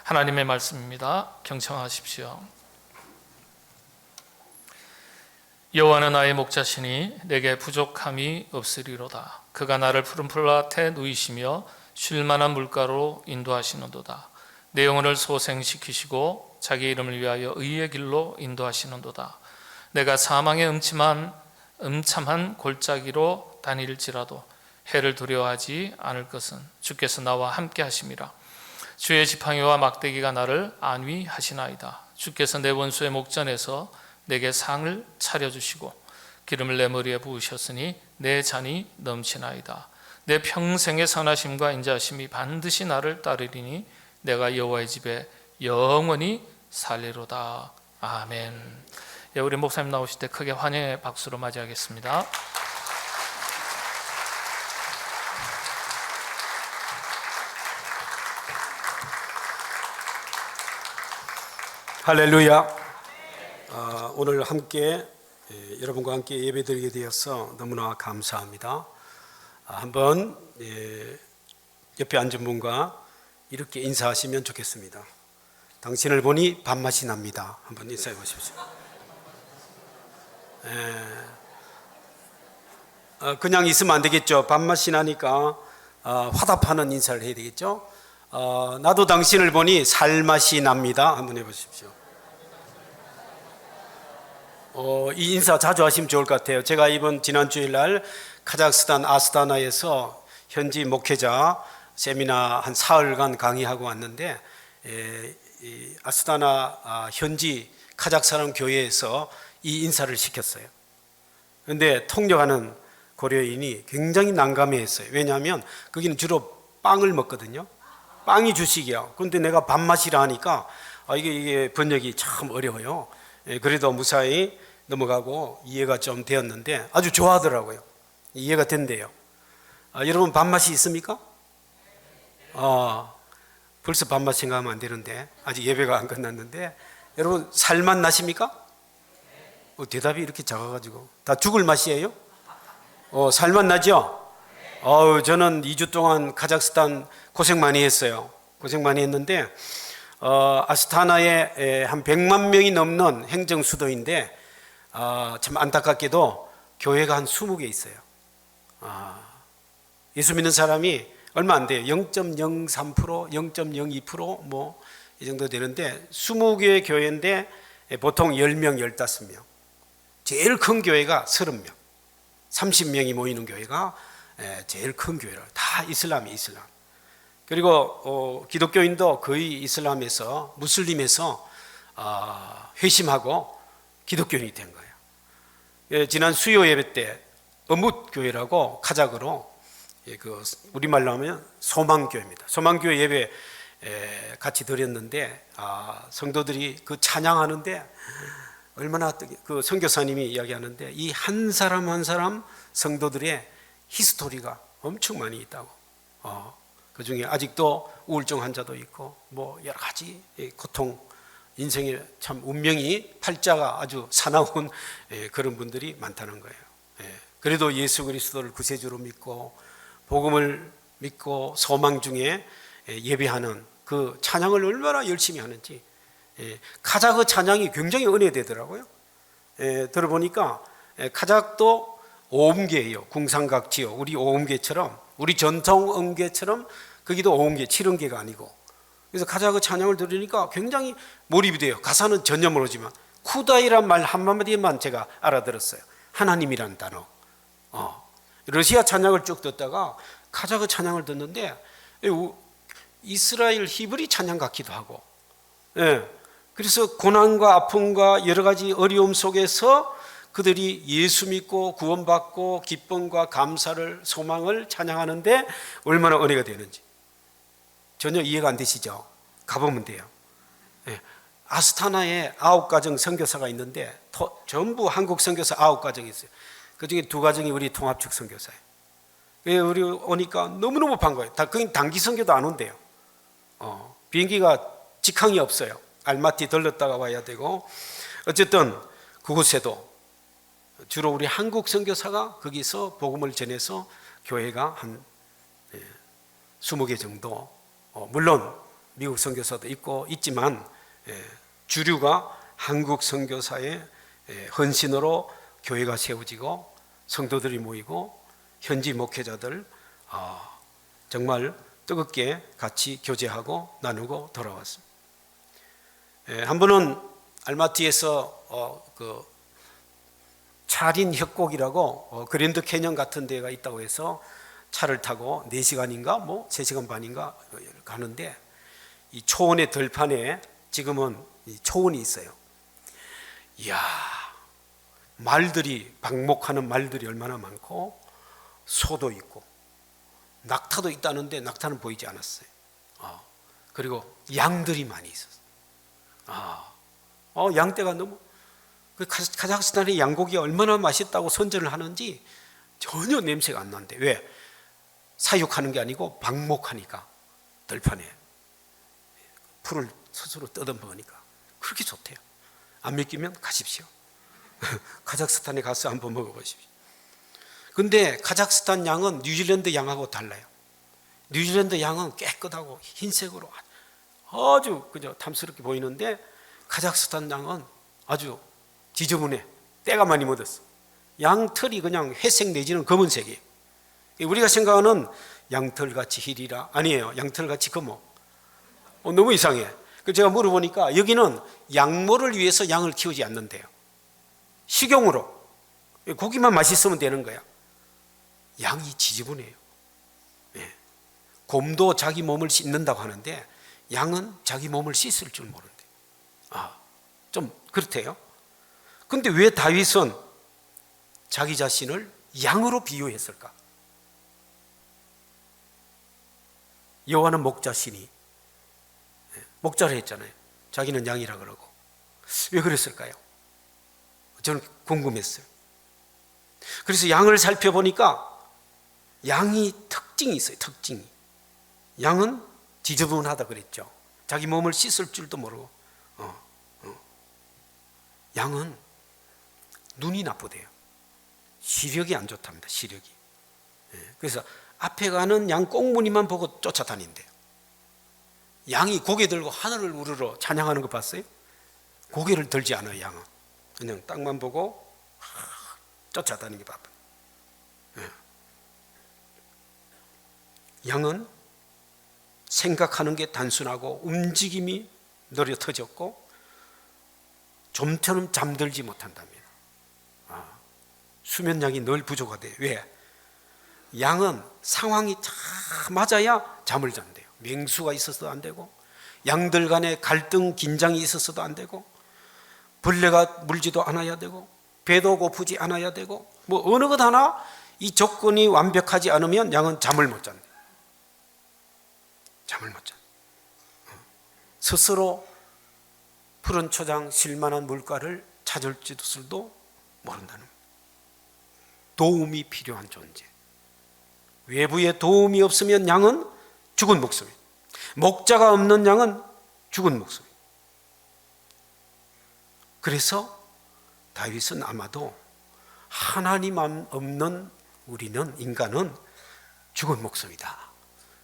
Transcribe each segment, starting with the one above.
하나님의 말씀입니다. 경청하십시오. 여호와는 나의 목자시니 내게 부족함이 없으리로다. 그가 나를 푸른 풀밭에 누이시며 쉴만한 물가로 인도하시는도다. 내 영혼을 소생시키시고 자기 이름을 위하여 의의 길로 인도하시는도다. 내가 사망의 음참한 골짜기로 다닐지라도 해를 두려워하지 않을 것은 주께서 나와 함께 하심이라. 주의 지팡이와 막대기가 나를 안위하시나이다. 주께서 내 원수의 목전에서 내게 상을 차려주시고 기름을 내 머리에 부으셨으니 내 잔이 넘치나이다. 내 평생의 선하심과 인자하심이 반드시 나를 따르리니 내가 여호와의 집에 영원히 살리로다. 아멘. 예, 우리 목사님 나오실 때 크게 환영의 박수로 맞이하겠습니다. 할렐루야. 오늘 함께 여러분과 함께 예배드리게 되어서 너무나 감사합니다. 한번 옆에 앉은 분과 이렇게 인사하시면 좋겠습니다. 당신을 보니 밥맛이 납니다. 한번 인사해 보십시오. 그냥 있으면 안 되겠죠. 밥맛이 나니까 화답하는 인사를 해야 되겠죠. 나도 당신을 보니 살맛이 납니다. 한번 해보십시오. 이 인사 자주 하시면 좋을 것 같아요. 제가 지난 주일날 카자흐스탄 아스타나에서 현지 목회자 세미나 한 사흘간 강의하고 왔는데 이 아스타나 현지 카자흐스탄 교회에서 이 인사를 시켰어요. 그런데 통역하는 고려인이 굉장히 난감해했어요. 왜냐하면 거기는 주로 빵을 먹거든요. 빵이 주식이야. 그런데 내가 밥맛이라 하니까 이게 번역이 참 어려워요. 그래도 무사히 넘어가고 이해가 좀 되었는데 아주 좋아하더라고요. 이해가 된대요. 여러분 밥맛이 있습니까? 벌써 밥맛 생각하면 안 되는데 아직 예배가 안 끝났는데 여러분 살맛 나십니까? 대답이 이렇게 작아가지고 다 죽을 맛이에요? 살맛 나죠? 저는 2주 동안 카자흐스탄 고생 많이 했어요. 고생 많이 했는데 아스타나에 한 100만 명이 넘는 행정 수도인데 참 안타깝게도 교회가 한 20개 있어요. 예수 믿는 사람이 얼마 안 돼요. 0.03%, 0.02% 뭐 이 정도 되는데 20개의 교회인데 보통 10명, 15명. 제일 큰 교회가 30명, 30명이 모이는 교회가 제일 큰 교회라. 다 이슬람. 그리고 기독교인도 거의 이슬람에서 무슬림에서 회심하고 기독교인이 된 거예요. 지난 수요 예배 때 어뭇 교회라고 카자흐로 우리말로 하면 소망교회입니다. 소망교회 예배 같이 드렸는데 성도들이 그 찬양하는데 얼마나 그 선교사님이 이야기하는데 이 한 사람 한 사람 성도들의 히스토리가 엄청 많이 있다고. 그 중에 아직도 우울증 환자도 있고 뭐 여러 가지 고통, 인생의 참 운명이 팔자가 아주 사나운 그런 분들이 많다는 거예요. 그래도 예수 그리스도를 구세주로 믿고 복음을 믿고 소망 중에 예배하는 그 찬양을 얼마나 열심히 하는지. 카자흐 찬양이 굉장히 은혜되더라고요. 들어보니까 카자흐도 오음계예요. 궁상각지요. 우리 오음계처럼, 우리 전통 음계처럼 거기도 오음계, 7음계가 아니고. 그래서 카자흐 찬양을 들으니까 굉장히 몰입이 돼요. 가사는 전혀 모르지만 쿠다이란 말 한마디만 제가 알아들었어요. 하나님이란 단어. 러시아 찬양을 쭉 듣다가 카자흐 찬양을 듣는데 이스라엘 히브리 찬양 같기도 하고. 그래서 고난과 아픔과 여러 가지 어려움 속에서 그들이 예수 믿고 구원받고 기쁨과 감사를, 소망을 찬양하는데 얼마나 은혜가 되는지 전혀 이해가 안 되시죠? 가보면 돼요. 아스타나에 9가정 선교사가 있는데 전부 한국 선교사 9가정이 있어요. 그 중에 2가정이 우리 통합측 선교사예요. 우리 오니까 너무너무 반가워요. 거긴 단기 선교도 안 온대요. 비행기가 직항이 없어요. 알마티 들렀다가 와야 되고. 어쨌든 그곳에도 주로 우리 한국 선교사가 거기서 복음을 전해서 교회가 한 20개 정도, 물론 미국 선교사도 있지만 주류가 한국 선교사의 헌신으로 교회가 세워지고 성도들이 모이고 현지 목회자들 정말 뜨겁게 같이 교제하고 나누고 돌아왔습니다. 한 번은 알마티에서 그 차린 협곡이라고 그랜드 캐년 같은 데가 있다고 해서 차를 타고 4시간인가 뭐 3시간 반인가 가는데 이 초원의 들판에 지금은 이 초원이 있어요. 이야, 말들이 방목하는 말들이 얼마나 많고 소도 있고 낙타도 있다는데 낙타는 보이지 않았어요. 그리고 양들이 많이 있었어요. 양떼가 너무 카자흐스탄의 양고기가 얼마나 맛있다고 선전을 하는지 전혀 냄새가 안 나는데 왜? 사육하는 게 아니고 방목하니까 들판에 풀을 스스로 뜯어먹으니까 그렇게 좋대요. 안 믿기면 가십시오. 카자흐스탄에 가서 한번 먹어보십시오. 근데 카자흐스탄 양은 뉴질랜드 양하고 달라요. 뉴질랜드 양은 깨끗하고 흰색으로 아주 그저 탐스럽게 보이는데 카자흐스탄 양은 아주 지저분해. 때가 많이 묻었어. 양털이 그냥 회색 내지는 검은색이에요. 우리가 생각하는 양털같이 희리라 아니에요. 양털같이 검어. 너무 이상해. 제가 물어보니까 여기는 양모를 위해서 양을 키우지 않는데요. 식용으로 고기만 맛있으면 되는 거야. 양이 지저분해요. 곰도 자기 몸을 씻는다고 하는데 양은 자기 몸을 씻을 줄 모른대. 좀 그렇대요. 근데 왜 다윗은 자기 자신을 양으로 비유했을까? 여호와는 목자시니 목자를 했잖아요. 자기는 양이라 그러고. 왜 그랬을까요? 저는 궁금했어요. 그래서 양을 살펴보니까 양이 특징이 있어요. 특징이. 양은 지저분하다 그랬죠. 자기 몸을 씻을 줄도 모르고. 양은 눈이 나쁘대요. 시력이 안 좋답니다. 시력이. 그래서 앞에 가는 양 꽁무니만 보고 쫓아다닌대요. 양이 고개 들고 하늘을 우러러 찬양하는 거 봤어요? 고개를 들지 않아요. 양은 그냥 땅만 보고 쫓아다니기 바빠요. 양은 생각하는 게 단순하고 움직임이 느려터졌고 좀처럼 잠들지 못한답니다. 수면량이 늘 부족하대요. 왜? 양은 상황이 다 맞아야 잠을 잔대요. 맹수가 있어서도 안 되고 양들 간에 갈등 긴장이 있어서도 안 되고 벌레가 물지도 않아야 되고 배도 고프지 않아야 되고 뭐 어느 것 하나 이 조건이 완벽하지 않으면 양은 잠을 못 잔대요. 잠을 못 잔. 스스로 푸른 초장 실만한 물가를 찾을지도 모른다는 거예요. 도움이 필요한 존재. 외부의 도움이 없으면 양은 죽은 목숨이에요. 목자가 없는 양은 죽은 목숨이에요. 그래서 다윗은 아마도 하나님 없는 우리는 인간은 죽은 목숨이다.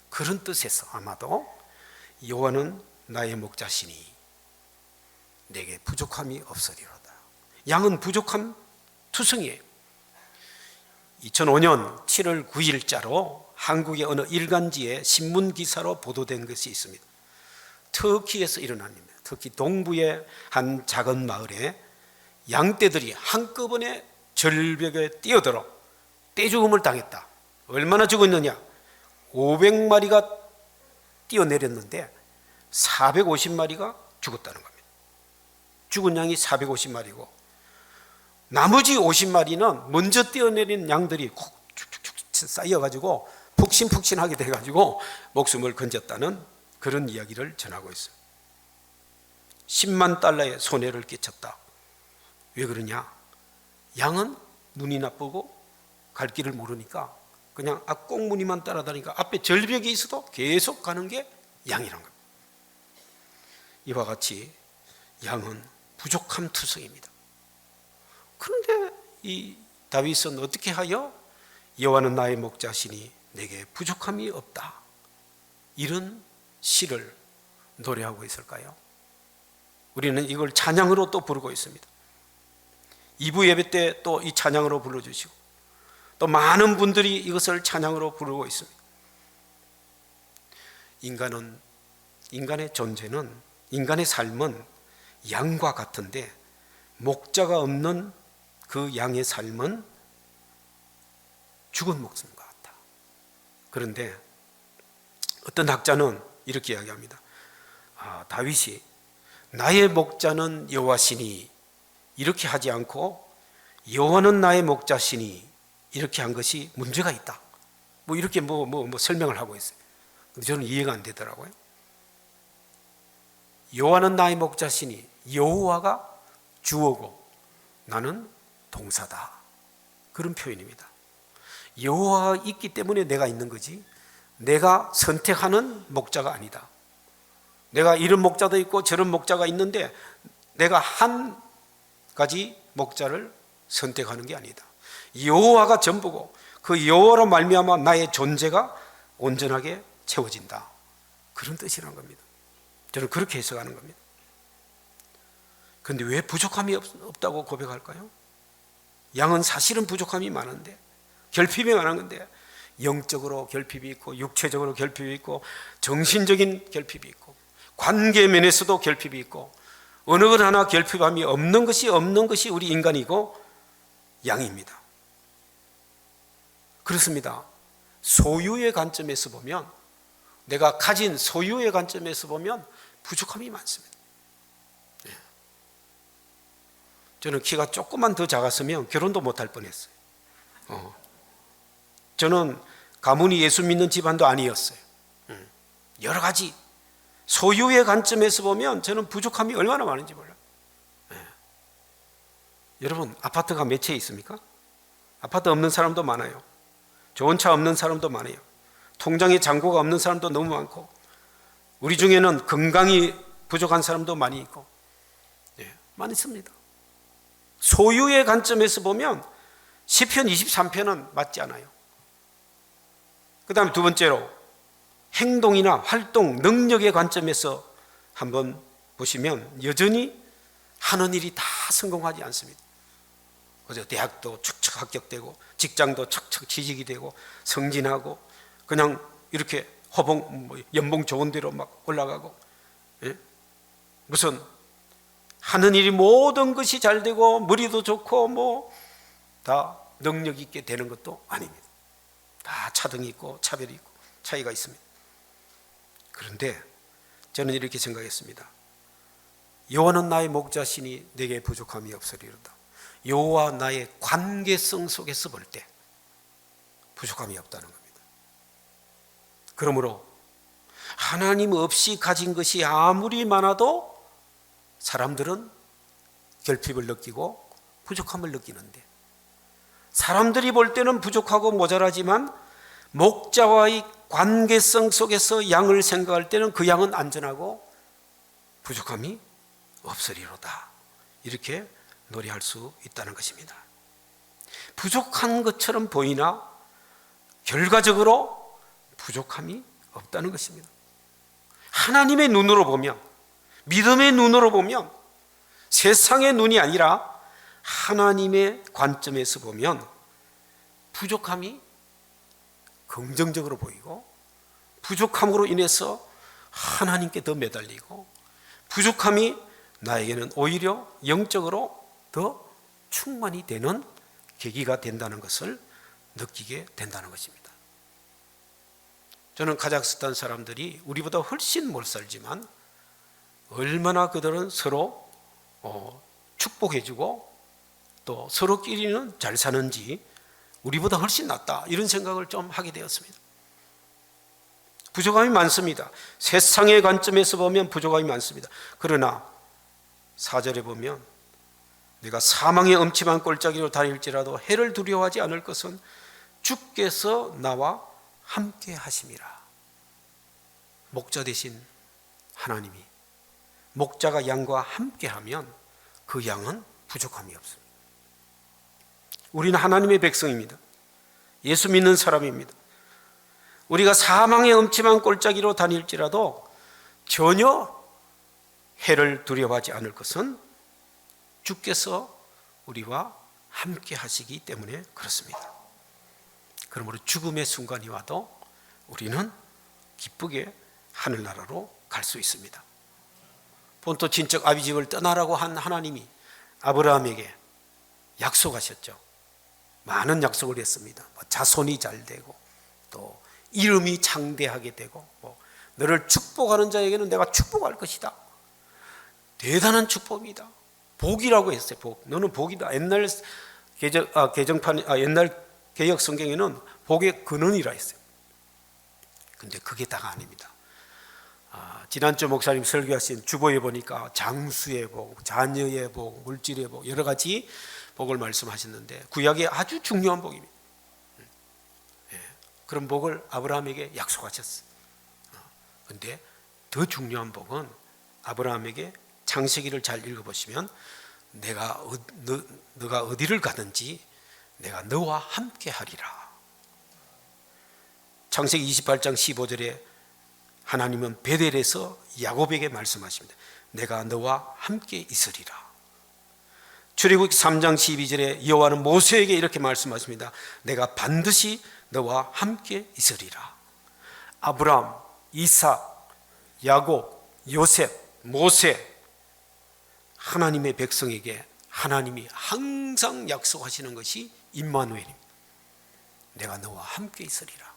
그런 뜻에서 아마도 여호와는 나의 목자시니 내게 부족함이 없으리로다. 양은 부족한 투성이에요. 2005년 7월 9일자로 한국의 어느 일간지에 신문 기사로 보도된 것이 있습니다. 터키에서 일어난 일입니다. 터키 동부의 한 작은 마을에 양떼들이 한꺼번에 절벽에 뛰어들어 떼죽음을 당했다. 얼마나 죽었느냐? 500마리가 뛰어내렸는데 450마리가 죽었다는 겁니다. 죽은 양이 450마리고 나머지 50마리는 먼저 뛰어내린 양들이 축축축 쌓여가지고 푹신푹신하게 돼가지고 목숨을 건졌다는 그런 이야기를 전하고 있어요. 10만 달러의 손해를 끼쳤다. 왜 그러냐? 양은 눈이 나쁘고 갈 길을 모르니까 그냥 꽁무니만 따라다니까 앞에 절벽이 있어도 계속 가는 게 양이란 겁니다. 이와 같이 양은 부족함 투성입니다. 그런데 이 다윗은 어떻게 하여 여호와는 나의 목자시니 내게 부족함이 없다. 이런 시를 노래하고 있을까요? 우리는 이걸 찬양으로 또 부르고 있습니다. 2부 예배 때 또 이 찬양으로 불러주시고 또 많은 분들이 이것을 찬양으로 부르고 있습니다. 인간의 존재는, 인간의 삶은 양과 같은데 목자가 없는 그 양의 삶은 죽은 목숨과 같다. 그런데 어떤 학자는 이렇게 이야기합니다. 다윗이 나의 목자는 여호와시니 이렇게 하지 않고 여호와는 나의 목자시니 이렇게 한 것이 문제가 있다. 뭐 이렇게 설명을 하고 있어요. 근데 저는 이해가 안 되더라고요. 여호와는 나의 목자시니 여호와가 주어고 나는 동사다. 그런 표현입니다. 여호와가 있기 때문에 내가 있는 거지 내가 선택하는 목자가 아니다. 내가 이런 목자도 있고 저런 목자가 있는데 내가 한 가지 목자를 선택하는 게 아니다. 여호와가 전부고 그 여호와로 말미암아 나의 존재가 온전하게 채워진다. 그런 뜻이라는 겁니다. 저는 그렇게 해석하는 겁니다. 그런데 왜 부족함이 없다고 고백할까요? 양은 사실은 부족함이 많은데, 결핍이 많은 건데 영적으로 결핍이 있고 육체적으로 결핍이 있고 정신적인 결핍이 있고 관계 면에서도 결핍이 있고 어느 것 하나 결핍함이 없는 것이 우리 인간이고 양입니다. 그렇습니다. 소유의 관점에서 보면, 내가 가진 소유의 관점에서 보면 부족함이 많습니다. 저는 키가 조금만 더 작았으면 결혼도 못할 뻔했어요. 저는 가문이 예수 믿는 집안도 아니었어요. 여러 가지 소유의 관점에서 보면 저는 부족함이 얼마나 많은지 몰라요. 여러분, 아파트가 몇 채 있습니까? 아파트 없는 사람도 많아요. 좋은 차 없는 사람도 많아요. 통장에 잔고가 없는 사람도 너무 많고, 우리 중에는 건강이 부족한 사람도 많이 있고, 많이 있습니다. 소유의 관점에서 보면 시편 23편은 맞지 않아요. 그 다음에 두 번째로 행동이나 활동, 능력의 관점에서 한번 보시면 여전히 하는 일이 다 성공하지 않습니다. 그래서 대학도 척척 합격되고 직장도 척척 취직이 되고 승진하고 그냥 이렇게 연봉 좋은 데로 막 올라가고, 무슨 하는 일이 모든 것이 잘 되고 머리도 좋고 다 능력 있게 되는 것도 아닙니다. 다 차등이 있고 차별이 있고 차이가 있습니다. 그런데 저는 이렇게 생각했습니다. 여호와는 나의 목자시니 내게 부족함이 없으리로다. 여호와 나의 관계성 속에서 볼 때 부족함이 없다는 겁니다. 그러므로 하나님 없이 가진 것이 아무리 많아도 사람들은 결핍을 느끼고 부족함을 느끼는데, 사람들이 볼 때는 부족하고 모자라지만 목자와의 관계성 속에서 양을 생각할 때는 그 양은 안전하고 부족함이 없으리로다. 이렇게 노래할 수 있다는 것입니다. 부족한 것처럼 보이나 결과적으로 부족함이 없다는 것입니다. 하나님의 눈으로 보면, 믿음의 눈으로 보면, 세상의 눈이 아니라 하나님의 관점에서 보면 부족함이 긍정적으로 보이고, 부족함으로 인해서 하나님께 더 매달리고, 부족함이 나에게는 오히려 영적으로 더 충만이 되는 계기가 된다는 것을 느끼게 된다는 것입니다. 저는 카자흐스탄 사람들이 우리보다 훨씬 못 살지만 얼마나 그들은 서로 축복해주고 또 서로끼리는 잘 사는지 우리보다 훨씬 낫다, 이런 생각을 좀 하게 되었습니다. 부족함이 많습니다. 세상의 관점에서 보면 부족함이 많습니다. 그러나 4절에 보면 내가 사망의 음침한 골짜기로 다닐지라도 해를 두려워하지 않을 것은 주께서 나와 함께 하심이라. 목자 되신 하나님이, 목자가 양과 함께하면 그 양은 부족함이 없습니다. 우리는 하나님의 백성입니다. 예수 믿는 사람입니다. 우리가 사망의 음침한 골짜기로 다닐지라도 전혀 해를 두려워하지 않을 것은 주께서 우리와 함께 하시기 때문에 그렇습니다. 그러므로 죽음의 순간이 와도 우리는 기쁘게 하늘나라로 갈 수 있습니다. 본토 친척 아비집을 떠나라고 한 하나님이 아브라함에게 약속하셨죠. 많은 약속을 했습니다. 자손이 잘 되고 또 이름이 장대하게 되고 너를 축복하는 자에게는 내가 축복할 것이다. 대단한 축복입니다. 복이라고 했어요. 복. 너는 복이다. 옛날 옛날 개역 성경에는 복의 근원이라 했어요. 근데 그게 다가 아닙니다. 지난주 목사님 설교하신 주보에 보니까 장수의 복, 자녀의 복, 물질의 복, 여러 가지 복을 말씀하셨는데 구약의 아주 중요한 복입니다. 그런 복을 아브라함에게 약속하셨어요. 그런데 더 중요한 복은 아브라함에게 창세기를 잘 읽어보시면 너가 어디를 가든지 내가 너와 함께 하리라. 창세기 28장 15절에 하나님은 베델에서 야곱에게 말씀하십니다. 내가 너와 함께 있으리라. 출애굽기 3장 12절에 여호와는 모세에게 이렇게 말씀하십니다. 내가 반드시 너와 함께 있으리라. 아브라함, 이삭, 야곱, 요셉, 모세, 하나님의 백성에게 하나님이 항상 약속하시는 것이 임마누엘입니다. 내가 너와 함께 있으리라.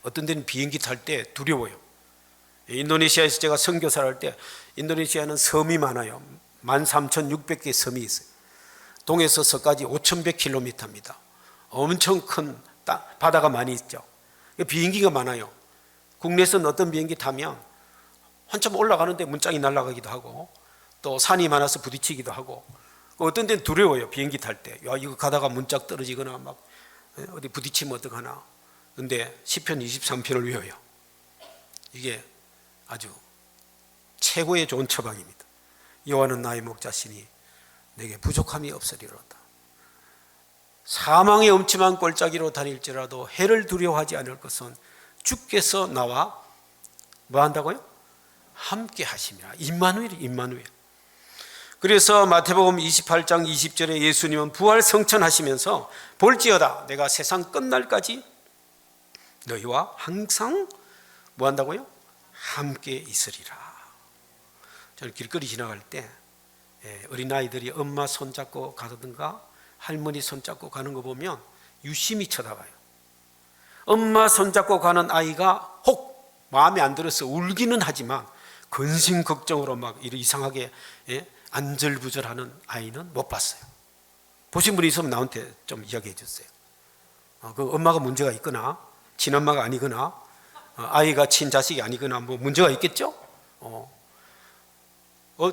어떤 데는 비행기 탈 때 두려워요. 인도네시아에서 제가 선교사를 할 때 인도네시아는 섬이 많아요. 13,600개 섬이 있어요. 동에서 서까지 5,100km입니다. 엄청 큰 바다가 많이 있죠. 비행기가 많아요. 국내에서는 어떤 비행기 타면 한참 올라가는데 문짝이 날아가기도 하고 또 산이 많아서 부딪히기도 하고 어떤 데는 두려워요. 비행기 탈 때. 야, 이거 가다가 문짝 떨어지거나 막 어디 부딪히면 어떡하나. 그런데 시편 23편을 외워요. 이게 아주 최고의 좋은 처방입니다. 여호와는 나의 목자시니 내게 부족함이 없으리로다. 사망의 음침한 골짜기로 다닐지라도 해를 두려워하지 않을 것은 주께서 나와 뭐 한다고요? 함께 하심이라. 임마누엘. 그래서 마태복음 28장 20절에 예수님은 부활 성천하시면서 볼지어다 내가 세상 끝날까지 너희와 항상 뭐 한다고요? 함께 있으리라. 저는 길거리 지나갈 때 어린아이들이 엄마 손잡고 가든가 할머니 손잡고 가는 거 보면 유심히 쳐다봐요. 엄마 손잡고 가는 아이가 혹 마음에 안 들어서 울기는 하지만 근심 걱정으로 막 이상하게 안절부절하는 아이는 못 봤어요. 보신 분이 있으면 나한테 좀 이야기해 주세요. 그 엄마가 문제가 있거나 친엄마가 아니거나 아이가 친자식이 아니거나 뭐 문제가 있겠죠?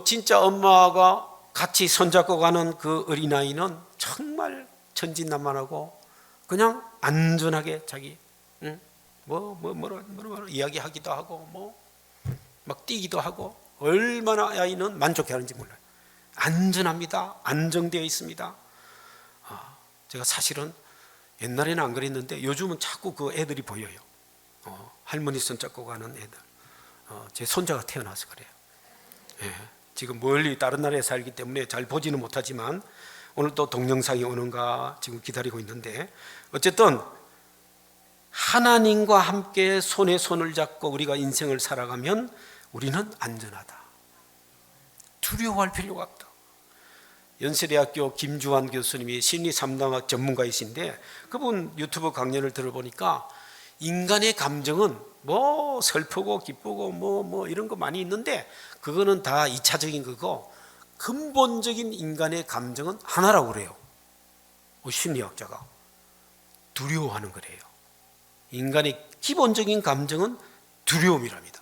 진짜 엄마가 같이 손잡고 가는 그 어린아이는 정말 천진난만하고 그냥 안전하게 자기 뭐라 이야기하기도 하고 막 뛰기도 하고 얼마나 아이는 만족해하는지 몰라요. 안전합니다. 안정되어 있습니다. 제가 사실은 옛날에는 안 그랬는데 요즘은 자꾸 그 애들이 보여요. 할머니 손잡고 가는 애들. 제 손자가 태어나서 그래요. 지금 멀리 다른 나라에 살기 때문에 잘 보지는 못하지만 오늘 또 동영상이 오는가 지금 기다리고 있는데 어쨌든 하나님과 함께 손에 손을 잡고 우리가 인생을 살아가면 우리는 안전하다. 두려워할 필요가 없다. 연세대학교 김주환 교수님이 심리 상담학 전문가이신데 그분 유튜브 강연을 들어보니까 인간의 감정은 뭐 슬프고 기쁘고 뭐 이런 거 많이 있는데 그거는 다 2차적인 거고 근본적인 인간의 감정은 하나라고 그래요. 심리학자가 두려워하는 거래요. 인간의 기본적인 감정은 두려움이랍니다.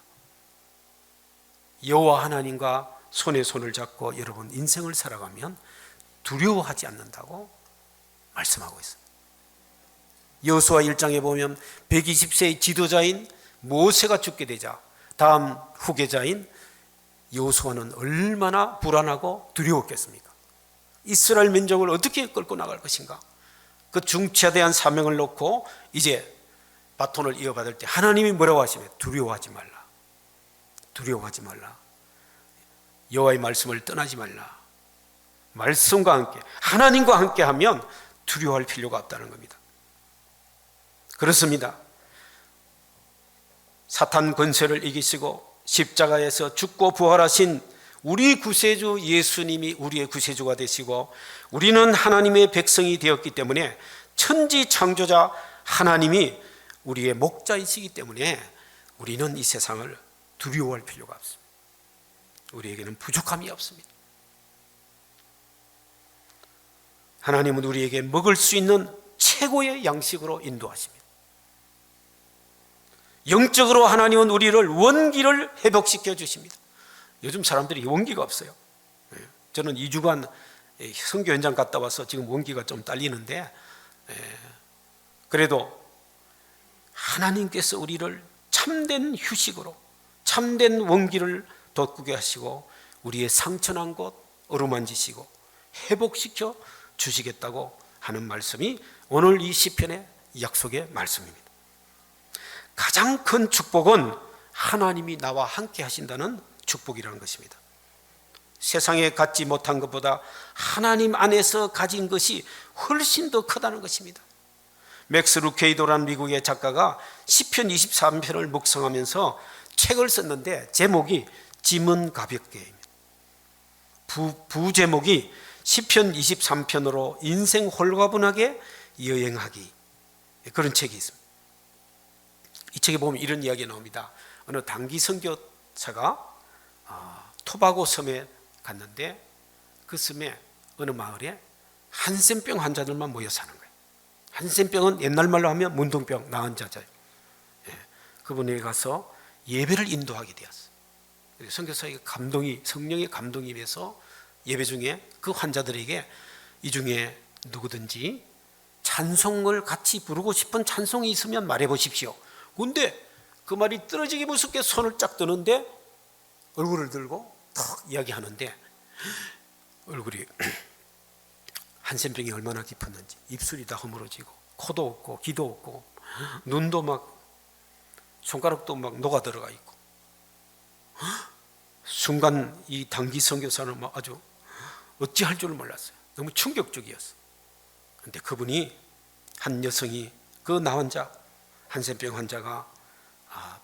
여호와 하나님과 손에 손을 잡고 여러분 인생을 살아가면 두려워하지 않는다고 말씀하고 있습니다. 여호수아 1장에 보면 120세의 지도자인 모세가 죽게 되자 다음 후계자인 여호수아는 얼마나 불안하고 두려웠겠습니까? 이스라엘 민족을 어떻게 끌고 나갈 것인가? 그 중차대한 사명을 놓고 이제 바톤을 이어받을 때 하나님이 뭐라고 하시면 두려워하지 말라. 두려워하지 말라. 여호와의 말씀을 떠나지 말라. 말씀과 함께, 하나님과 함께 하면 두려워할 필요가 없다는 겁니다. 그렇습니다. 사탄 권세를 이기시고 십자가에서 죽고 부활하신 우리 구세주 예수님이 우리의 구세주가 되시고 우리는 하나님의 백성이 되었기 때문에 천지 창조자 하나님이 우리의 목자이시기 때문에 우리는 이 세상을 두려워할 필요가 없습니다. 우리에게는 부족함이 없습니다. 하나님은 우리에게 먹을 수 있는 최고의 양식으로 인도하십니다. 영적으로 하나님은 우리를 원기를 회복시켜 주십니다. 요즘 사람들이 원기가 없어요. 저는 2주간 선교 현장 갔다 와서 지금 원기가 좀 딸리는데, 그래도 하나님께서 우리를 참된 휴식으로, 참된 원기를 돋구게 하시고 우리의 상처난 곳 어루만지시고 회복시켜 주시겠다고 하는 말씀이 오늘 이 시편의 약속의 말씀입니다. 가장 큰 축복은 하나님이 나와 함께 하신다는 축복이라는 것입니다. 세상에 갖지 못한 것보다 하나님 안에서 가진 것이 훨씬 더 크다는 것입니다. 맥스 루케이도라는 미국의 작가가 시편 23편을 묵상하면서 책을 썼는데 제목이 짐은 가볍게입니다. 부제목이 시편 23편으로 인생 홀가분하게 여행하기, 그런 책이 있습니다. 이 책에 보면 이런 이야기가 나옵니다. 어느 단기 선교사가 토바고 섬에 갔는데 그 섬에 어느 마을에 한센병 환자들만 모여 사는 거예요. 한센병은 옛날 말로 하면 문둥병, 나은 자자예요. 그분에게 가서 예배를 인도하게 되었어요. 선교사에게 성령의 감동이 임해서 예배 중에 그 환자들에게 이 중에 누구든지 찬송을 같이 부르고 싶은 찬송이 있으면 말해 보십시오. 근데 그 말이 떨어지기 무섭게 손을 쫙 드는데 얼굴을 들고 탁 이야기하는데 얼굴이 한센병이 얼마나 깊었는지 입술이 다 허물어지고 코도 없고 귀도 없고 눈도 막 손가락도 막 녹아 들어가 있고 순간 이 단기 선교사는 막 아주 어찌할 줄 몰랐어요. 너무 충격적이었어요. 그런데 그분이 한 여성이 그 나 환자 한센병 환자가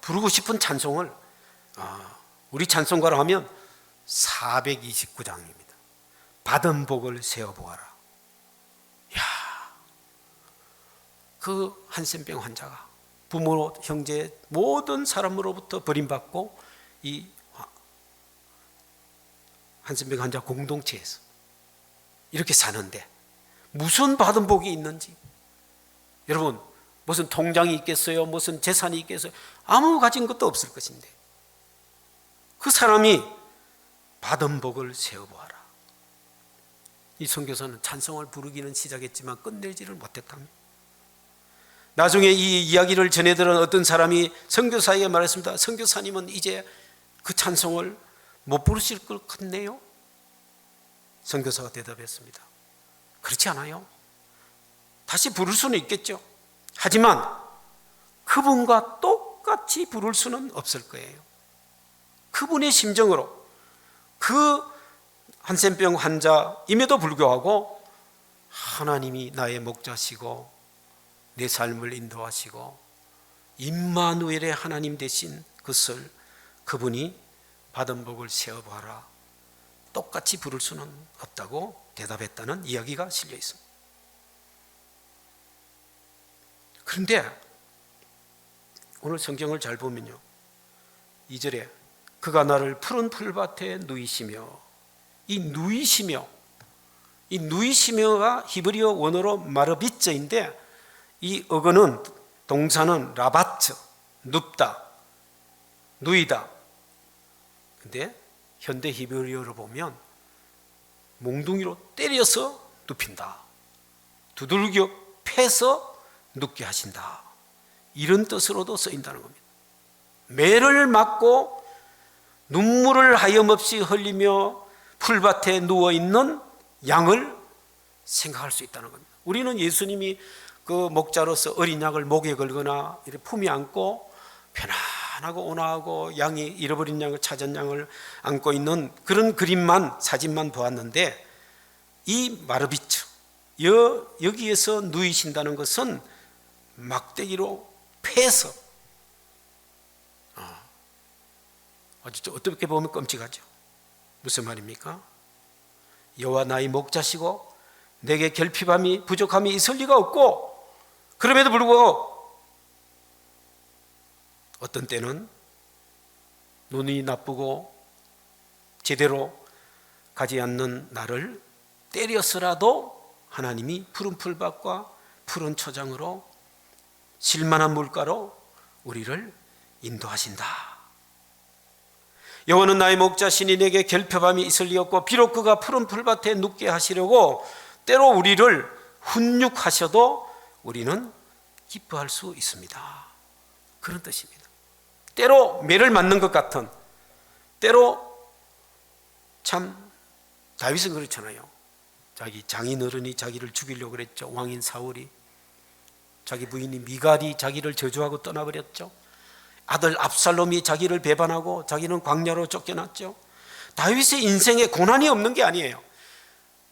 부르고 싶은 찬송을 우리 찬송가로 하면 429장입니다. 받은 복을 세어보아라. 야, 그 한센병 환자가 부모, 형제 모든 사람으로부터 버림받고 이 한센병 환자 공동체에서 이렇게 사는데 무슨 받은 복이 있는지, 여러분 무슨 통장이 있겠어요? 무슨 재산이 있겠어요? 아무 가진 것도 없을 것인데 그 사람이 받은 복을 세어보아라. 이 선교사는 찬송을 부르기는 시작했지만 끝내지를 못했답니다. 나중에 이 이야기를 전해들은 어떤 사람이 선교사에게 말했습니다. 선교사님은 이제 그 찬송을 못 부르실 것 같네요. 선교사가 대답했습니다. 그렇지 않아요. 다시 부를 수는 있겠죠. 하지만 그분과 똑같이 부를 수는 없을 거예요. 그분의 심정으로, 그 한센병 환자임에도 불구하고 하나님이 나의 목자시고 내 삶을 인도하시고 임마누엘의 하나님 되신 그것을 그분이 받은 복을 세어봐라, 똑같이 부를 수는 없다고 대답했다는 이야기가 실려 있습니다. 그런데 오늘 성경을 잘 보면요, 2절에 그가 나를 푸른 풀밭에 누이시며, 이 누이시며가 히브리어 원어로 마르비츠인데 이 어근은 동사는 라바츠, 눕다, 누이다. 근데 현대 히브리어로 보면 몽둥이로 때려서 눕힌다, 두들겨 패서 눕게 하신다, 이런 뜻으로도 쓰인다는 겁니다. 매를 맞고 눈물을 하염없이 흘리며 풀밭에 누워있는 양을 생각할 수 있다는 겁니다. 우리는 예수님이 그 목자로서 어린 양을 목에 걸거나 이렇게 품에 안고 편안하고 온화하고 양이 잃어버린 양을 찾은 양을 안고 있는 그런 그림만 사진만 보았는데 이 마르비처 여기에서 누이신다는 것은 막대기로 패서 아주 어떻게 보면 끔찍하죠. 무슨 말입니까? 여호와 나의 목자시고 내게 결핍함이 부족함이 있을 리가 없고 그럼에도 불구하고 어떤 때는 눈이 나쁘고 제대로 가지 않는 나를 때려서라도 하나님이 푸른 풀밭과 푸른 초장으로 실만한 물가로 우리를 인도하신다. 여호와는 나의 목자시니 내게 결핍함이 있을 리 없고 비록 그가 푸른 풀밭에 눕게 하시려고 때로 우리를 훈육하셔도 우리는 기뻐할 수 있습니다. 그런 뜻입니다. 때로 매를 맞는 것 같은, 때로 참 다윗은 그렇잖아요. 자기 장인어른이 자기를 죽이려고 그랬죠. 왕인 사울이. 자기 부인이 미갈이 자기를 저주하고 떠나버렸죠. 아들 압살롬이 자기를 배반하고 자기는 광야로 쫓겨났죠. 다윗의 인생에 고난이 없는 게 아니에요.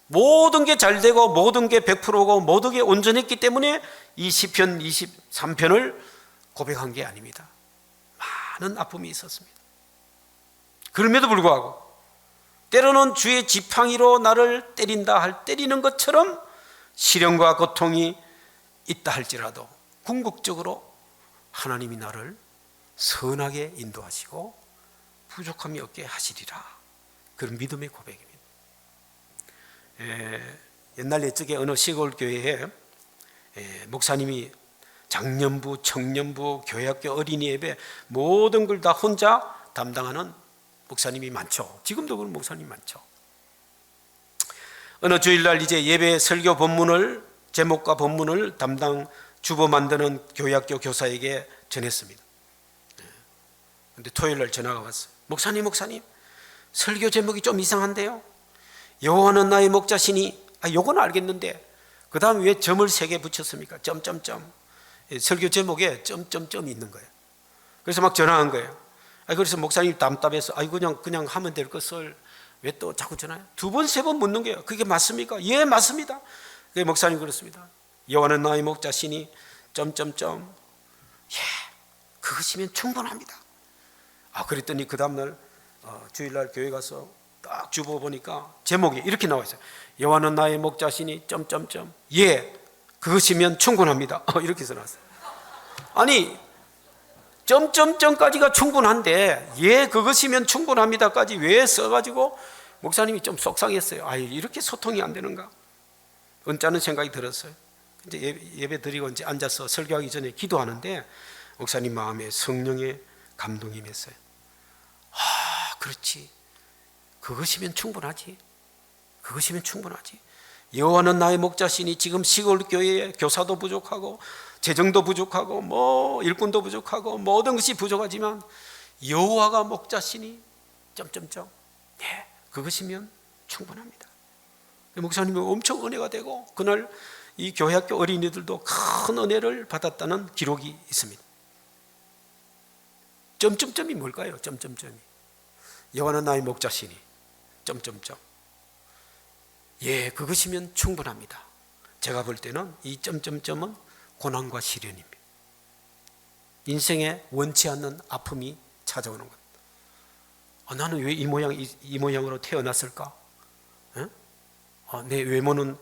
모든 게 잘 되고 모든 게 100%고 모든 게 온전했기 때문에 이 시편 23편을 고백한 게 아닙니다. 많은 아픔이 있었습니다. 그럼에도 불구하고 때로는 주의 지팡이로 나를 때린다 할 때리는 것처럼 시련과 고통이 있다 할지라도 궁극적으로 하나님이 나를 선하게 인도하시고 부족함이 없게 하시리라. 그런 믿음의 고백입니다. 옛날 옛적에 어느 시골 교회에 목사님이 장년부, 청년부, 교회학교 어린이 예배 모든 걸 다 혼자 담당하는 목사님이 많죠. 지금도 그런 목사님이 많죠. 어느 주일날 이제 예배 설교 본문을 제목과 본문을 담당 주보 만드는 교회학교 교사에게 전했습니다. 근데 토요일날 전화가 왔어요. 목사님 설교 제목이 좀 이상한데요. 여호와는 나의 목자시니 요건 알겠는데 그 다음 왜 점을 3개 붙였습니까? 점점점. 설교 제목에 점점점이 있는 거예요. 그래서 막 전화한 거예요. 그래서 목사님이 답답해서 그냥 하면 될 것을 왜 또 자꾸 전화해요? 2번 3번 묻는 거예요. 그게 맞습니까? 예, 맞습니다. 목사님 그렇습니다. 여호와는 나의 목자시니 점점점. 예, 그것이면 충분합니다. 그랬더니 그 다음날 주일날 교회 가서 딱 주보 보니까 제목이 이렇게 나와 있어요. 여호와는 나의 목자시니 점점점. 예, 그것이면 충분합니다. 이렇게 써놨어요. 아니 점점점까지가 충분한데 예, 그것이면 충분합니다까지 왜 써가지고 목사님이 좀 속상했어요. 이렇게 소통이 안 되는가? 언짢은 생각이 들었어요. 이제 예배 드리고 이제 앉아서 설교하기 전에 기도하는데 목사님 마음에 성령의 감동이 임했어요. 그렇지. 그것이면 충분하지. 여호와는 나의 목자시니 지금 시골 교회에 교사도 부족하고 재정도 부족하고 일꾼도 부족하고 모든 것이 부족하지만 여호와가 목자시니 점점점. 네, 그것이면 충분합니다. 목사님이 엄청 은혜가 되고 그날 이 교회학교 어린이들도 큰 은혜를 받았다는 기록이 있습니다. 점점점이 뭘까요? 점점점이. 여호와는 나의 목자시니 점점점. 예, 그것이면 충분합니다. 제가 볼 때는 이 점점점은 고난과 시련입니다. 인생에 원치 않는 아픔이 찾아오는 것. 나는 왜 이 모양으로 태어났을까? 내 외모는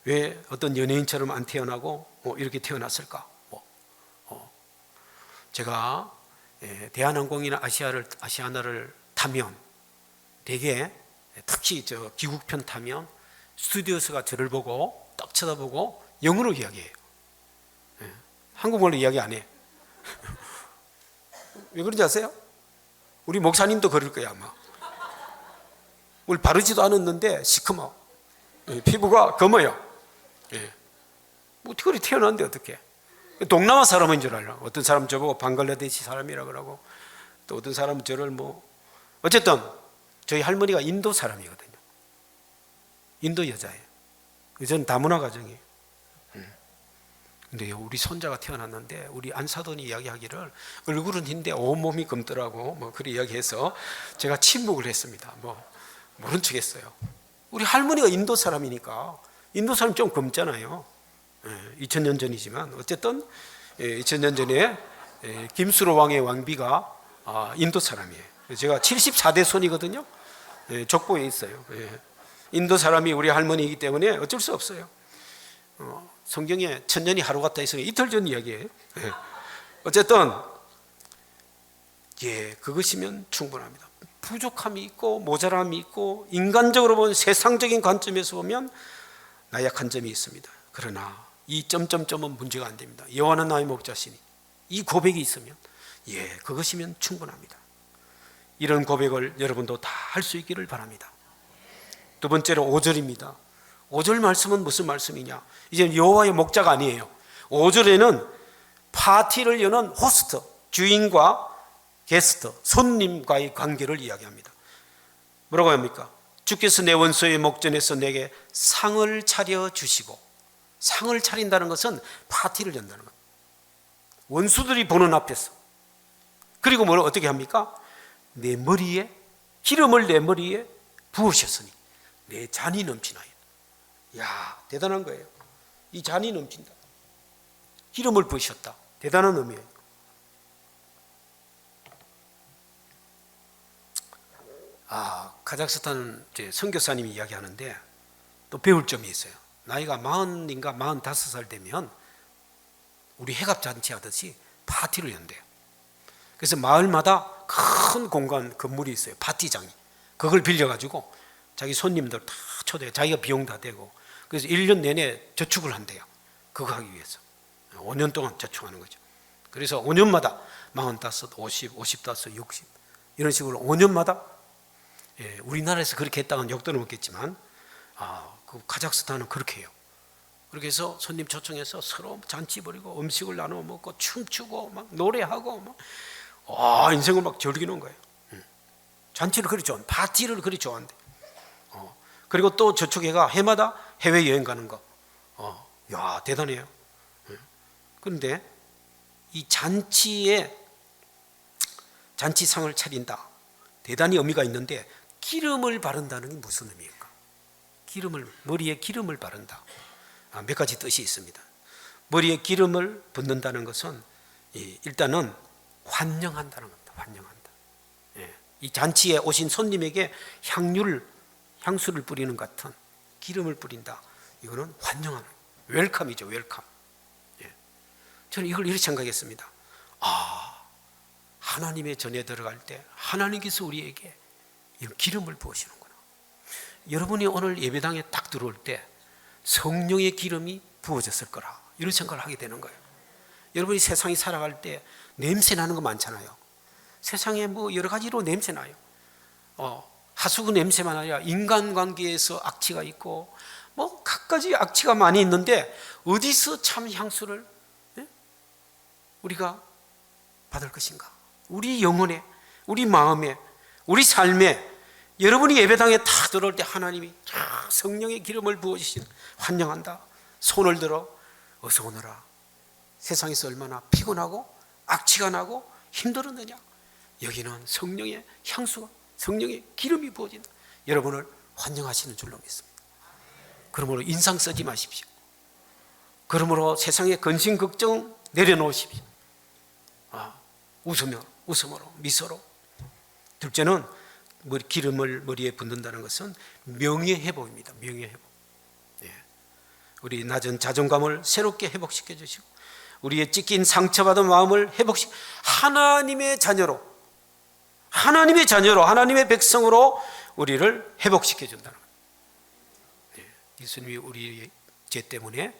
왜 어떤 연예인처럼 안 태어나고 이렇게 태어났을까? 제가 대한항공이나 아시아나를 타면 되게 특히 저 귀국편 타면 스튜디오스가 저를 보고 딱 쳐다보고 영어로 이야기해요. 한국말로 이야기 안 해. 왜 그런지 아세요? 우리 목사님도 그럴 거야 아마. 우리 바르지도 않았는데 시커머. 피부가 검어요. 어떻게 그렇게 태어났는데 어떻게? 동남아 사람인 줄 알아. 어떤 사람 저보고 방글라데시 사람이라 그러고 또 어떤 사람은 저를 어쨌든 저희 할머니가 인도 사람이거든요. 인도 여자예요. 저는 다문화 가정이에요. 근데 우리 손자가 태어났는데 우리 안사돈이 이야기하기를 얼굴은 흰데 온몸이 검더라고 뭐 그런 이야기해서 제가 침묵을 했습니다. 뭐 모른 척했어요. 우리 할머니가 인도 사람이니까 인도 사람 좀 검잖아요. 2000년 전이지만 어쨌든 2000년 전에 김수로 왕의 왕비가 인도 사람이에요. 제가 74대 손이거든요. 족보에 있어요. 인도 사람이 우리 할머니이기 때문에 어쩔 수 없어요. 성경에 천년이 하루 같다 했으니 이틀 전 이야기예요. 어쨌든 그것이면 충분합니다. 부족함이 있고 모자람이 있고 인간적으로 보면 세상적인 관점에서 보면 나약한 점이 있습니다. 그러나 이 점점점은 문제가 안 됩니다. 여호와는 나의 목자시니 이 고백이 있으면 그것이면 충분합니다. 이런 고백을 여러분도 다 할 수 있기를 바랍니다. 두 번째로 5절입니다. 5절 말씀은 무슨 말씀이냐? 이제 여호와의 목자가 아니에요. 5절에는 파티를 여는 호스트, 주인과 게스트, 손님과의 관계를 이야기합니다. 뭐라고 합니까? 주께서 내 원수의 목전에서 내게 상을 차려 주시고, 상을 차린다는 것은 파티를 연다는 겁니다. 원수들이 보는 앞에서. 그리고 뭘 어떻게 합니까? 내 머리에 기름을 내 머리에 부으셨으니 내 잔이 넘치나요. 야, 대단한 거예요. 이 잔이 넘친다. 기름을 부으셨다. 대단한 의미예요. 카자흐스탄 선교사님이 이야기하는데 또 배울 점이 있어요. 나이가 40인가 45살 되면 우리 해갑잔치 하듯이 파티를 연대요. 그래서 마을마다 큰 공간 건물이 있어요. 파티장이. 그걸 빌려가지고 자기 손님들 다 초대해. 자기가 비용 다 대고. 그래서 1년 내내 저축을 한대요. 그거 하기 위해서. 5년 동안 저축하는 거죠. 그래서 5년마다 45, 50, 55, 60 이런 식으로 5년마다 우리나라에서 그렇게 했다고는 욕도는 없겠지만 그 카자흐스탄은 그렇게 해요. 그렇게 해서 손님 초청해서 서로 잔치 벌이고 음식을 나눠 먹고 춤추고 막 노래하고 막 인생을 막 즐기는 거예요. 잔치를 그리 좋아한대. 파티를 그리 좋아한대. 그리고 또 저축 애가 해마다 해외여행 가는 거. 야, 대단해요. 그런데 이 잔치상을 차린다. 대단히 의미가 있는데 기름을 바른다는 게 무슨 의미일까? 머리에 기름을 바른다. 몇 가지 뜻이 있습니다. 머리에 기름을 붓는다는 것은 일단은 환영한다는 겁니다. 환영한다. 이 잔치에 오신 손님에게 향수를 뿌리는 것 같은 기름을 뿌린다. 이거는 환영하는 웰컴이죠. 웰컴. 저는 이걸 이렇게 생각했습니다. 하나님의 전에 들어갈 때 하나님께서 우리에게 이런 기름을 부으시는구나. 여러분이 오늘 예배당에 딱 들어올 때 성령의 기름이 부어졌을 거라 이런 생각을 하게 되는 거예요. 여러분이 세상에 살아갈 때 냄새 나는 거 많잖아요. 세상에 뭐 여러 가지로 냄새 나요. 하수구 냄새만 아니라 인간관계에서 악취가 있고 뭐 갖가지 악취가 많이 있는데 어디서 참 향수를 우리가 받을 것인가? 우리 영혼에, 우리 마음에, 우리 삶에 여러분이 예배당에 탁 들어올 때 하나님이 성령의 기름을 부어주신 환영한다. 손을 들어 어서 오너라. 세상에서 얼마나 피곤하고 악취가 나고 힘들었느냐. 여기는 성령의 향수가 성령의 기름이 부어진다. 여러분을 환영하시는 줄로 믿습니다. 그러므로 인상 쓰지 마십시오. 그러므로 세상의 근심 걱정 내려놓으십시오. 웃음으로 미소로. 둘째는 기름을 머리에 붓는다는 것은 명예회복입니다. 명예회복. 우리 낮은 자존감을 새롭게 회복시켜 주시고 우리의 찢긴 상처받은 마음을 회복시켜 하나님의 자녀로 하나님의 백성으로 우리를 회복시켜 준다는 거예요. 예수님이 우리 죄 때문에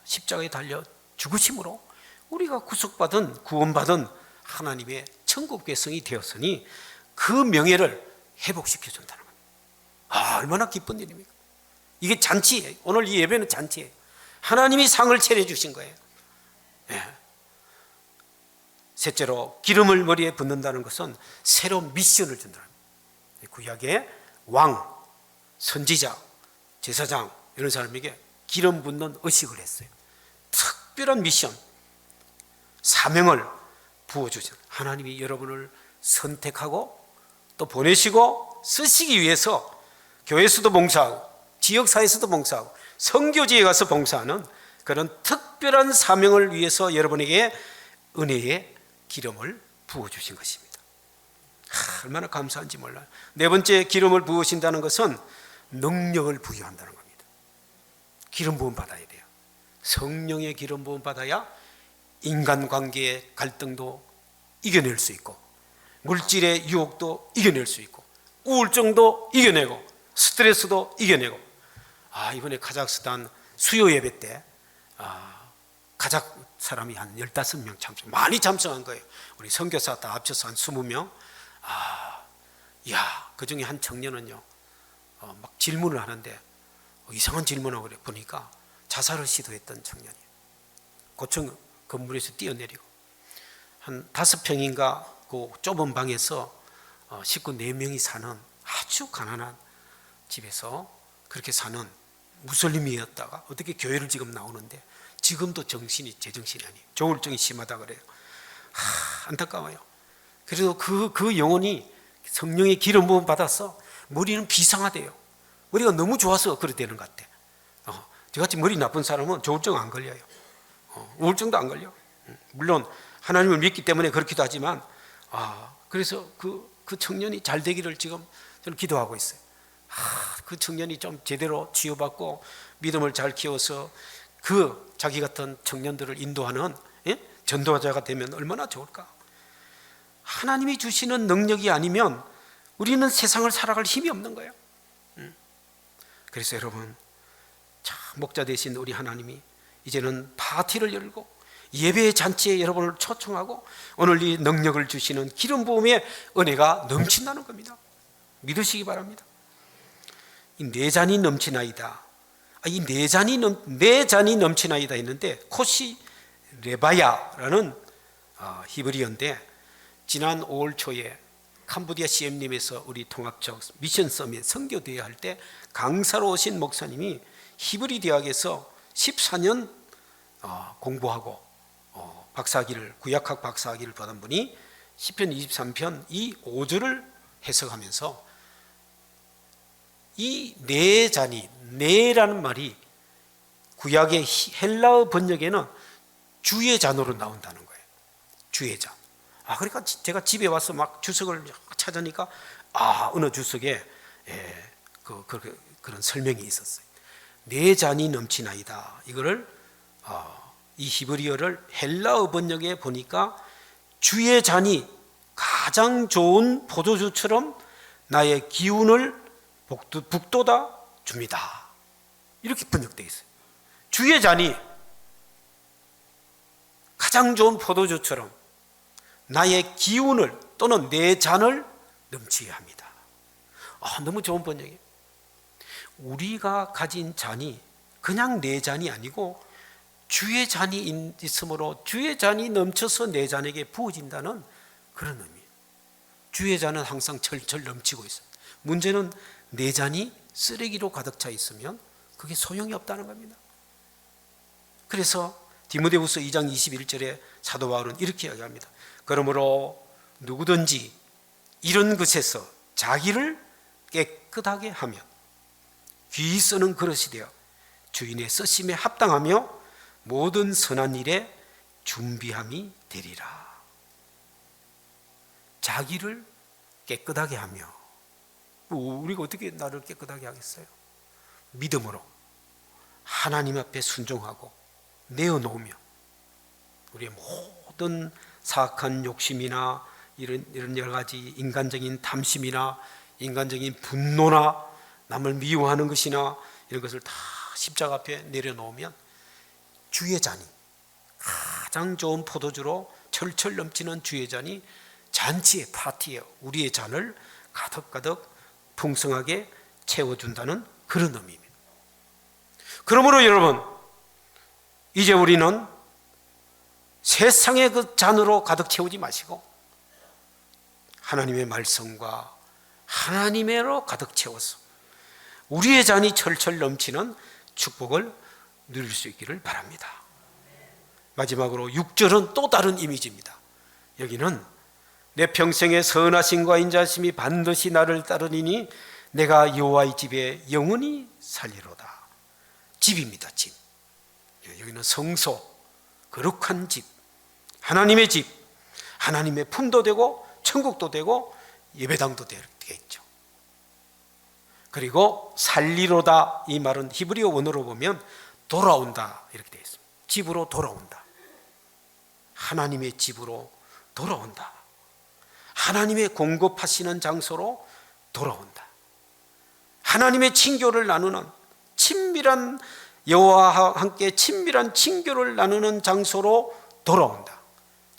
십자가에 달려 죽으심으로 우리가 구원받은 하나님의 천국 백성이 되었으니 그 명예를 회복시켜 준다는 거예요. 얼마나 기쁜 일입니까? 이게 잔치예요. 오늘 이 예배는 잔치예요. 하나님이 상을 차려주신 거예요. 셋째로 기름을 머리에 붓는다는 것은 새로운 미션을 준다는 거예요. 구약의 왕, 선지자, 제사장 이런 사람에게 기름 붓는 의식을 했어요. 특별한 미션, 사명을 부어주신 하나님이 여러분을 선택하고 또 보내시고 쓰시기 위해서 교회에서도 봉사하고 지역사회에서도 봉사하고 선교지에 가서 봉사하는 그런 특별한 사명을 위해서 여러분에게 은혜의 기름을 부어주신 것입니다. 얼마나 감사한지 몰라요. 네 번째, 기름을 부으신다는 것은 능력을 부여한다는 겁니다. 기름 부음 받아야 돼요. 성령의 기름 부음 받아야 인간관계의 갈등도 이겨낼 수 있고, 물질의 유혹도 이겨낼 수 있고, 우울증도 이겨내고, 스트레스도 이겨내고. 이번에 카자흐스탄 수요 예배 때 카자흐 사람이 한 15명 참석, 많이 참석한 거예요. 우리 선교사 다 합쳐서 한 20명. 그 중에 한 청년은요, 막 질문을 하는데 이상한 질문을 그래 보니까 자살을 시도했던 청년이에요. 고층 건물에서 뛰어내리고 한 5평인가 그 좁은 방에서 식구 4명이 사는 아주 가난한 집에서 그렇게 사는 무슬림이었다가 어떻게 교회를 지금 나오는데 지금도 제정신이 아니에요. 조울증이 심하다 그래요. 안타까워요. 그래도 그 영혼이 성령의 기름 부음 받아서 머리는 비상하대요. 머리가 너무 좋아서 그래 되는 것 같아. 저같이 머리 나쁜 사람은 조울증 안 걸려요. 우울증도 안 걸려. 물론 하나님을 믿기 때문에 그렇기도 하지만 그래서 그 청년이 잘 되기를 지금 저는 기도하고 있어요. 그 청년이 좀 제대로 치유받고 믿음을 잘 키워서 그 자기 같은 청년들을 인도하는 전도자가 되면 얼마나 좋을까. 하나님이 주시는 능력이 아니면 우리는 세상을 살아갈 힘이 없는 거예요. 그래서 여러분, 목자 되신 우리 하나님이 이제는 파티를 열고 예배의 잔치에 여러분을 초청하고 오늘 이 능력을 주시는 기름 부음의 은혜가 넘친다는 겁니다. 믿으시기 바랍니다. 이 네 잔이 넘치나이다. 이 네 잔이 넘치나이다 했는데 코시 레바야라는 히브리어인데 지난 5월 초에 캄보디아 CM님에서 우리 통합적 미션 서밋 선교대회 할 때 강사로 오신 목사님이 히브리 대학에서 14년 공부하고 구약학 박사학위를 받은 분이 시편 23편 이 5절을 해석하면서 이 네 잔이, 네라는 말이 구약의 헬라어 번역에는 주의 잔으로 나온다는 거예요. 주의 잔. 그러니까 제가 집에 와서 막 주석을 찾으니까 어느 주석에 그런 설명이 있었어요. 네 잔이 넘치나이다. 이거를 이 히브리어를 헬라어 번역에 보니까 주의 잔이 가장 좋은 포도주처럼 나의 기운을 북돋아 줍니다. 이렇게 번역되어 있어요. 주의 잔이 가장 좋은 포도주처럼 나의 기운을 또는 내 잔을 넘치게 합니다. 너무 좋은 번역이에요. 우리가 가진 잔이 그냥 내 잔이 아니고 주의 잔이 있으므로 주의 잔이 넘쳐서 내 잔에게 부어진다는 그런 의미예요. 주의 잔은 항상 철철 넘치고 있어요. 문제는 내 잔이 쓰레기로 가득 차 있으면 그게 소용이 없다는 겁니다. 그래서 디모데후서 2장 21절에 사도 바울은 이렇게 이야기합니다. 그러므로 누구든지 이런 것에서 자기를 깨끗하게 하며 귀히 쓰는 그릇이 되어 주인의 쓰심에 합당하며 모든 선한 일에 준비함이 되리라. 자기를 깨끗하게 하며, 우리가 어떻게 나를 깨끗하게 하겠어요? 믿음으로 하나님 앞에 순종하고 내어놓으며 우리의 모든 사악한 욕심이나 이런 여러 가지 인간적인 탐심이나 인간적인 분노나 남을 미워하는 것이나 이런 것을 다 십자가 앞에 내려놓으면 주의 잔이 가장 좋은 포도주로 철철 넘치는 주의 잔이 잔치의 파티에 우리의 잔을 가득가득 풍성하게 채워준다는 그런 의미입니다. 그러므로 여러분, 이제 우리는 세상의 그 잔으로 가득 채우지 마시고 하나님의 말씀과 하나님의로 가득 채워서 우리의 잔이 철철 넘치는 축복을 누릴 수 있기를 바랍니다. 마지막으로 6절은 또 다른 이미지입니다. 여기는 내 평생의 선하심과 인자하심이 반드시 나를 따르리니 내가 여호와의 집에 영원히 살리로다. 집입니다. 집. 여기는 성소, 거룩한 집, 하나님의 집, 하나님의 품도 되고 천국도 되고 예배당도 되겠죠. 그리고 살리로다, 이 말은 히브리어 원어로 보면 돌아온다 이렇게 되어 있습니다. 집으로 돌아온다. 하나님의 집으로 돌아온다. 하나님의 공급하시는 장소로 돌아온다. 하나님의 친교를 나누는 친밀한, 여호와와 함께 친밀한 친교를 나누는 장소로 돌아온다.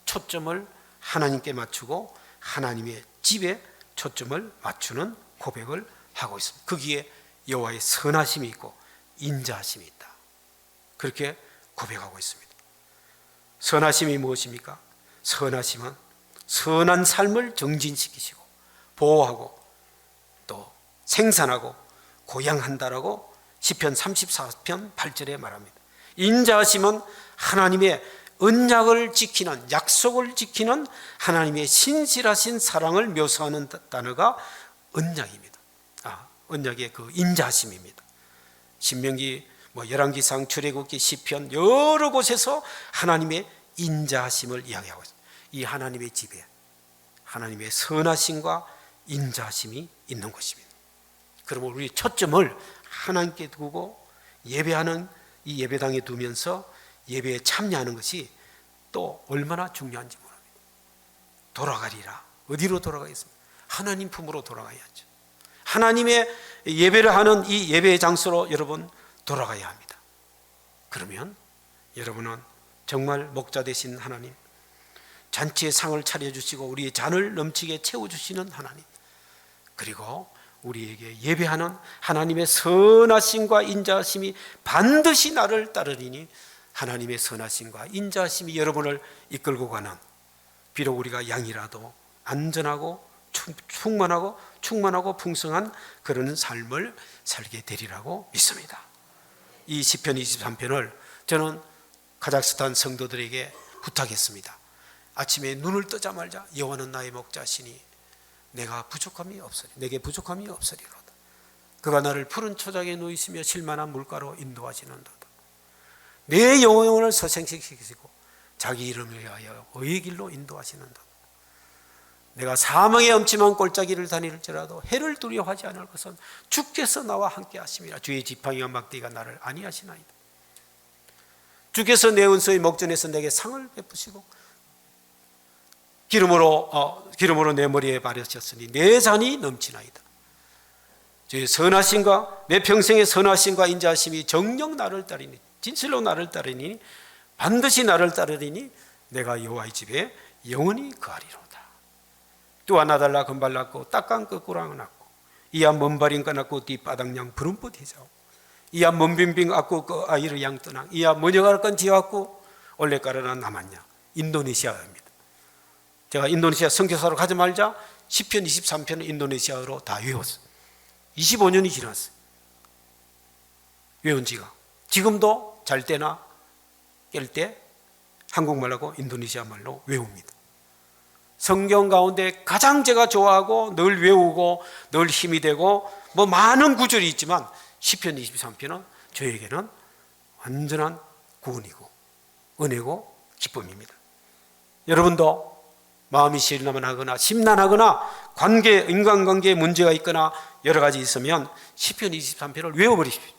초점을 하나님께 맞추고 하나님의 집에 초점을 맞추는 고백을 하고 있습니다. 거기에 여호와의 선하심이 있고 인자하심이 있다. 그렇게 고백하고 있습니다. 선하심이 무엇입니까? 선하심은 선한 삶을 정진시키시고 보호하고 또 생산하고 고양한다라고 시편 34편 8절에 말합니다. 인자하심은 하나님의 언약을 지키는, 약속을 지키는 하나님의 신실하신 사랑을 묘사하는 단어가 언약입니다. 언약의 그 인자하심입니다. 신명기, 열왕기상, 출애굽기, 시편 여러 곳에서 하나님의 인자하심을 이야기하고 있습니다. 이 하나님의 집에 하나님의 선하심과 인자하심이 있는 것입니다. 그러면 우리 초점을 하나님께 두고 예배하는 이 예배당에 두면서 예배에 참여하는 것이 또 얼마나 중요한지 모릅니다. 돌아가리라. 어디로 돌아가겠습니까? 하나님 품으로 돌아가야죠. 하나님의 예배를 하는 이 예배의 장소로 여러분 돌아가야 합니다. 그러면 여러분은 정말 목자 되신 하나님, 잔치의 상을 차려주시고 우리의 잔을 넘치게 채워주시는 하나님, 그리고 우리에게 예배하는 하나님의 선하심과 인자하심이 반드시 나를 따르리니 하나님의 선하심과 인자하심이 여러분을 이끌고 가는, 비록 우리가 양이라도 안전하고 충만하고 풍성한 그런 삶을 살게 되리라고 믿습니다. 이 시편 23편을 저는 카자흐스탄 성도들에게 부탁했습니다. 아침에 눈을 뜨자마자 여호와는 나의 목자시니 내게 부족함이 없으리로다. 그가 나를 푸른 초장에 누이시며 실만한 물가로 인도하시는도다. 내 영혼을 서생시키시고 자기 이름을 위하여 의의 길로 인도하시는도다. 내가 사망의 엄침한 골짜기를 다닐지라도 해를 두려워하지 않을 것은 주께서 나와 함께 하심이라. 주의 지팡이와 막대기가 나를 안위하시나이다. 주께서 내 은소의 목전에서 내게 상을 베푸시고 기름으로 내 머리에 바르셨으니 내 잔이 넘치나이다. 주의 선하심과 내 평생의 선하심과 인자하심이 정녕 나를 따르니, 진실로 나를 따르니, 반드시 나를 따르리니 내가 여호와의 집에 영원히 거하리로다. 또 하나달라 금발났고 딱강 거꾸랑 났고 이야 먼발인 까났고 뒷바닥냥 부름뿌 뒤자오 이야 먼빙빙 앞고 그 아이를 양떠낭 이야 먼여갈 건 지어왔고 원래 까르나 남았냐. 인도네시아입니다. 제가 인도네시아 선교사로 가지 말자 시편 23편을 인도네시아어로 다 외웠어요. 25년이 지났어요. 외운 지가. 지금도 잘 때나 깰 때 한국말하고 인도네시아 말로 외웁니다. 성경 가운데 가장 제가 좋아하고 늘 외우고 늘 힘이 되고 많은 구절이 있지만 시편 23편은 저에게는 완전한 구원이고 은혜고 기쁨입니다. 여러분도 마음이 시름하거나 심란하거나 인간관계에 문제가 있거나 여러 가지 있으면 시편 23편을 외워버리십시오.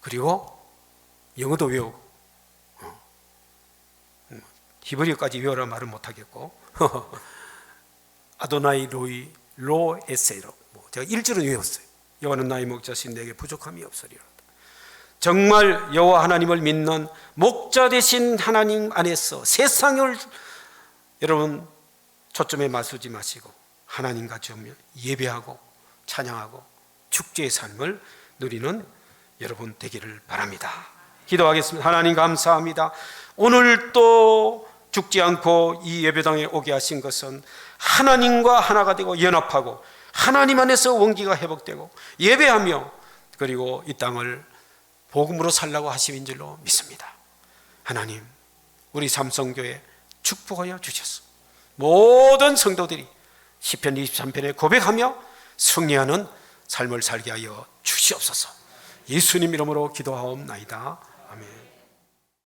그리고 영어도 외우고 히브리어까지 외우라 말은 못하겠고 아도나이 로이 로 에세이로 제가 1절은 외웠어요. 여호와는 나의 목자신 내게 부족함이 없으리로다. 정말 여호와 하나님을 믿는 목자 되신 하나님 안에서 세상을 여러분 초점에 맞추지 마시고 하나님 같이 예배하고 찬양하고 축제의 삶을 누리는 여러분 되기를 바랍니다. 기도하겠습니다. 하나님 감사합니다. 오늘 또 죽지 않고 이 예배당에 오게 하신 것은 하나님과 하나가 되고 연합하고 하나님 안에서 원기가 회복되고 예배하며 그리고 이 땅을 복음으로 살라고 하심인 줄로 믿습니다. 하나님 우리 삼성교회 축복하여 주셔서 모든 성도들이 시편 23편에 고백하며 승리하는 삶을 살게 하여 주시옵소서. 예수님 이름으로 기도하옵나이다. 아멘.